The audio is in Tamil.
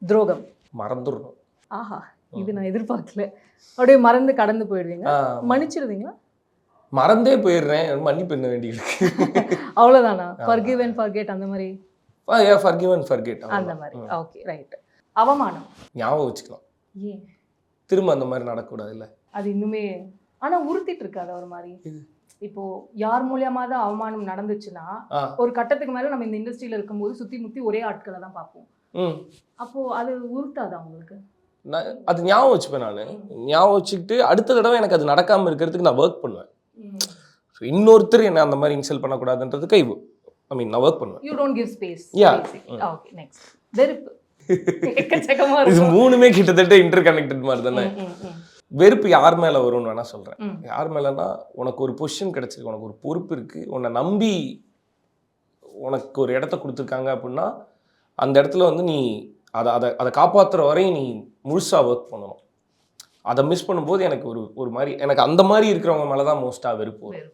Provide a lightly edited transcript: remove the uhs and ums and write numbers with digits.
துரோகம். மறந்துடணும். ஆஹா, இது நான் எதிர்பார்க்கல. அப்படியே மறந்து கடந்து போயிடுவீங்க. மன்னிச்சிடுவீங்களா? மறந்தே போயிடுறேன், மன்னிப்பு என்ன வேண்டியிருக்கு. அவ்வளோதானா? ஃபர்கிவ் அண்ட் ஃபர்கெட் அந்த மாதிரி? ஃபர்கிவ் அண்ட் ஃபர்கெட் அந்த மாதிரி. Okay, right. அவமானம் ஞாபகம் வச்சுக்கலாம். ஏன் திரும்ப அந்த மாதிரி நடக்கக்கூடாது இல்லை? அது இன்னுமே ஆனால் உறுத்திட்டு இருக்காது ஒரு மாதிரி. இப்போ யார் மூலியமா தான் அவமானம் நடந்துச்சுன்னா ஒரு கட்டத்துக்கு மேல நம்ம இந்த இண்டஸ்ட்ரியில இருக்கும்போது சுத்தி முத்தி ஒரே ஆட்களை தான் பார்ப்போம். அப்போ அது உறுத்தாதா உங்களுக்கு? அது ஞாபகம் வச்சுப்பேன். நான் ஞாபகம் வச்சுக்கிட்டு அடுத்த தடவை எனக்கு அது நடக்காம இருக்கிறதுக்கு நான் ஒர்க் பண்ணுவேன். இன்னொருத்தர் என்ன அந்த மாதிரி இன்சல்ட் பண்ணக்கூடாதுன்றதுக்கு நான் ஒர்க் பண்ணுவேன். You don't give space. Okay, next. வெறுப்பு. இது மூணுமே கிட்டத்தட்ட இன்டர் கனெக்டட் மாதிரி தானே. வெறுப்பு யார் மேலே வரும்னு வேணா சொல்கிறேன். யார் மேலேனா, உனக்கு ஒரு பொசிஷன் கிடச்சிருக்கு, உனக்கு ஒரு பொறுப்பு இருக்குது, உன்னை நம்பி உனக்கு ஒரு இடத்த கொடுத்துருக்காங்க அப்படின்னா அந்த இடத்துல வந்து நீ அதை காப்பாற்றுற வரையும் நீ முழுசாக ஒர்க் பண்ணணும். அதை மிஸ் பண்ணும்போது எனக்கு ஒரு மாதிரி எனக்கு அந்த மாதிரி இருக்கிறவங்க மேலே தான் மோஸ்ட்டாக வெறுப்பு வரும்.